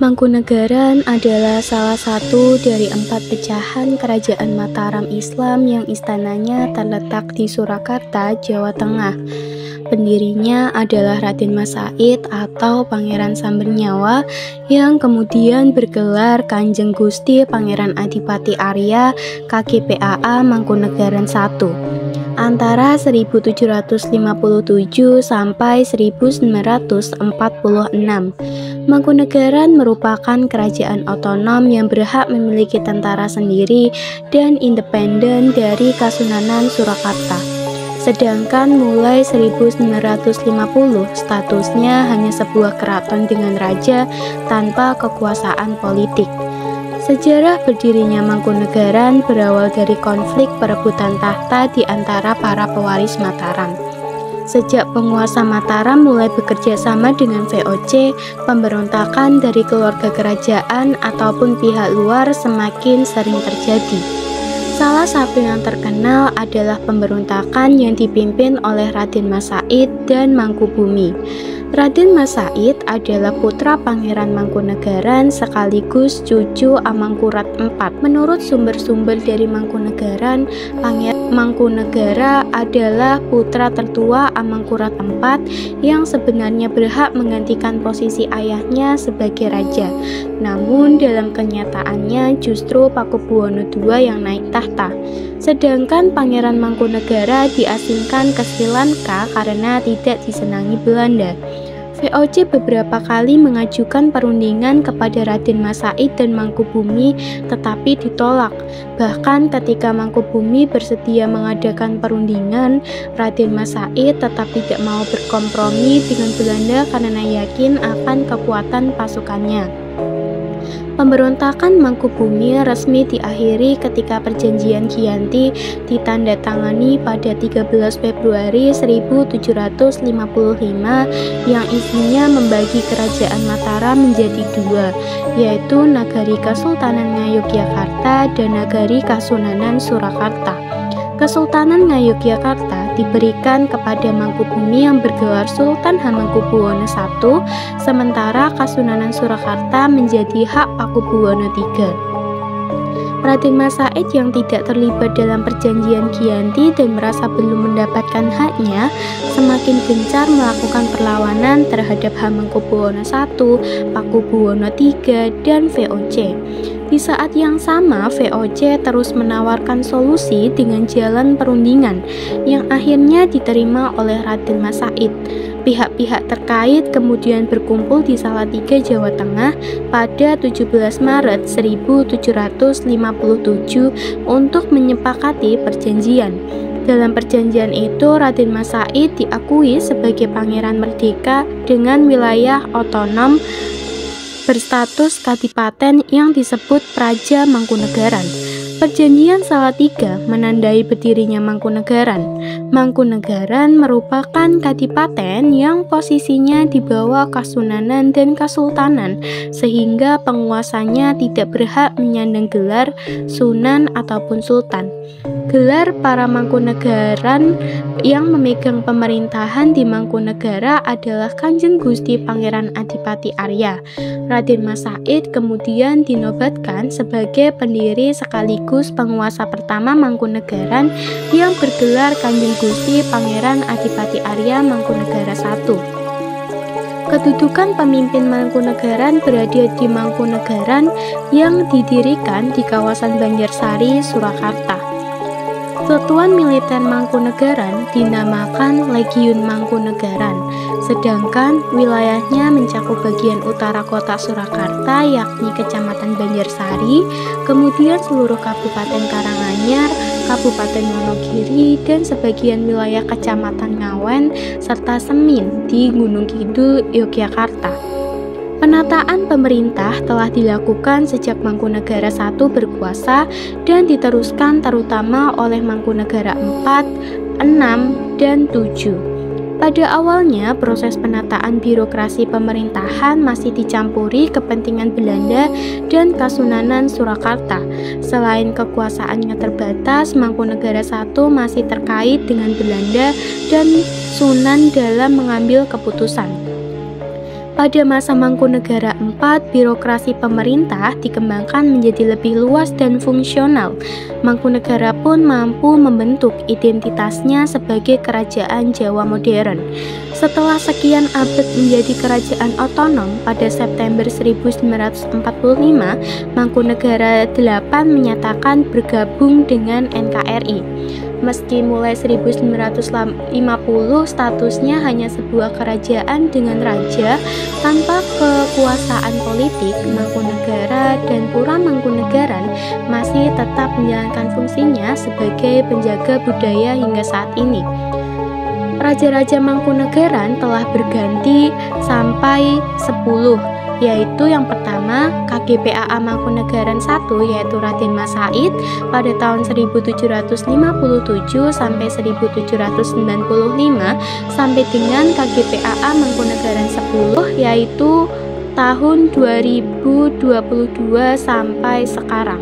Mangkunegaran adalah salah satu dari 4 pecahan Kerajaan Mataram Islam yang istananya terletak di Surakarta, Jawa Tengah. Pendirinya adalah Raden Mas Said atau Pangeran Sambernyawa yang kemudian bergelar Kanjeng Gusti Pangeran Adipati Arya KGPAA Mangkunegaran I antara 1757 sampai 1946. Mangkunegaran merupakan kerajaan otonom yang berhak memiliki tentara sendiri dan independen dari Kasunanan Surakarta. Sedangkan mulai 1950 statusnya hanya sebuah keraton dengan raja tanpa kekuasaan politik. Sejarah berdirinya Mangkunegaran berawal dari konflik perebutan tahta di antara para pewaris Mataram. Sejak penguasa Mataram mulai bekerja sama dengan VOC, pemberontakan dari keluarga kerajaan ataupun pihak luar semakin sering terjadi. Salah satu yang terkenal adalah pemberontakan yang dipimpin oleh Raden Mas Said dan Mangkubumi. Raden Mas Said adalah putra Pangeran Mangkunegaran sekaligus cucu Amangkurat IV. Menurut sumber-sumber dari Mangkunegaran, Pangeran Mangkunegara adalah putra tertua Amangkurat IV yang sebenarnya berhak menggantikan posisi ayahnya sebagai raja. Namun dalam kenyataannya justru Pakubuwono II yang naik tahta. Sedangkan Pangeran Mangkunegara diasingkan ke Sri Lanka karena tidak disenangi Belanda. VOC beberapa kali mengajukan perundingan kepada Raden Mas Said dan Mangkubumi tetapi ditolak. Bahkan ketika Mangkubumi bersedia mengadakan perundingan, Raden Mas Said tetap tidak mau berkompromi dengan Belanda karena yakin akan kekuatan pasukannya. Pemberontakan Mangkubumi resmi diakhiri ketika Perjanjian Giyanti ditandatangani pada 13 Februari 1755 yang isinya membagi Kerajaan Mataram menjadi dua, yaitu Nagari Kesultanan Ngayogyakarta dan Nagari Kasunanan Surakarta. Kesultanan Ngayogyakarta diberikan kepada Mangkubumi yang bergelar Sultan Hamengkubuwono I, sementara Kasunanan Surakarta menjadi hak Pakubuwono III. Raden Mas Said yang tidak terlibat dalam Perjanjian Giyanti dan merasa belum mendapatkan haknya, semakin gencar melakukan perlawanan terhadap Hamengkubuwono I, Pakubuwono III, dan VOC. Di saat yang sama, VOC terus menawarkan solusi dengan jalan perundingan yang akhirnya diterima oleh Raden Mas Said. Pihak-pihak terkait kemudian berkumpul di Salatiga, Jawa Tengah pada 17 Maret 1757 untuk menyepakati perjanjian. Dalam perjanjian itu, Raden Mas Said diakui sebagai pangeran merdeka dengan wilayah otonom berstatus kadipaten yang disebut Praja Mangkunegaran. Perjanjian Salatiga menandai berdirinya Mangkunegaran. Mangkunegaran merupakan kadipaten yang posisinya di bawah Kasunanan dan Kesultanan, sehingga penguasanya tidak berhak menyandang gelar Sunan ataupun Sultan. Gelar para Mangkunegaran yang memegang pemerintahan di Mangkunegara adalah Kanjeng Gusti Pangeran Adipati Arya. Raden Mas Said kemudian dinobatkan sebagai pendiri sekaligus penguasa pertama Mangkunegaran yang bergelar Kanjeng Gusti Pangeran Adipati Arya Mangkunegara I. Kedudukan pemimpin Mangkunegaran berada di Mangkunegaran yang didirikan di kawasan Banjarsari, Surakarta. Satuan militer Mangkunegaran dinamakan Legiun Mangkunegaran, sedangkan wilayahnya mencakup bagian utara kota Surakarta yakni Kecamatan Banjarsari, kemudian seluruh Kabupaten Karanganyar, Kabupaten Wonogiri, dan sebagian wilayah Kecamatan Ngawen, serta Semin di Gunung Kidul, Yogyakarta. Penataan pemerintah telah dilakukan sejak Mangkunegara I berkuasa dan diteruskan terutama oleh Mangkunegara IV, VI, dan VII. Pada awalnya, proses penataan birokrasi pemerintahan masih dicampuri kepentingan Belanda dan Kasunanan Surakarta. Selain kekuasaannya terbatas, Mangkunegara I masih terkait dengan Belanda dan Sunan dalam mengambil keputusan. Pada masa Mangkunegara IV, birokrasi pemerintah dikembangkan menjadi lebih luas dan fungsional. Mangkunegara pun mampu membentuk identitasnya sebagai kerajaan Jawa modern. Setelah sekian abad menjadi kerajaan otonom, pada September 1945, Mangkunegara VIII menyatakan bergabung dengan NKRI. Meski mulai 1950 statusnya hanya sebuah kerajaan dengan raja tanpa kekuasaan politik, Mangkunegara dan Pura Mangkunegaran masih tetap menjalankan fungsinya sebagai penjaga budaya hingga saat ini. Raja-raja Mangkunegaran telah berganti sampai 10, yaitu yang pertama KGPAA Mangkunegaran I, yaitu Raden Mas Said pada tahun 1757 sampai 1795, sampai dengan KGPAA Mangkunegaran 10, yaitu tahun 2022 sampai sekarang.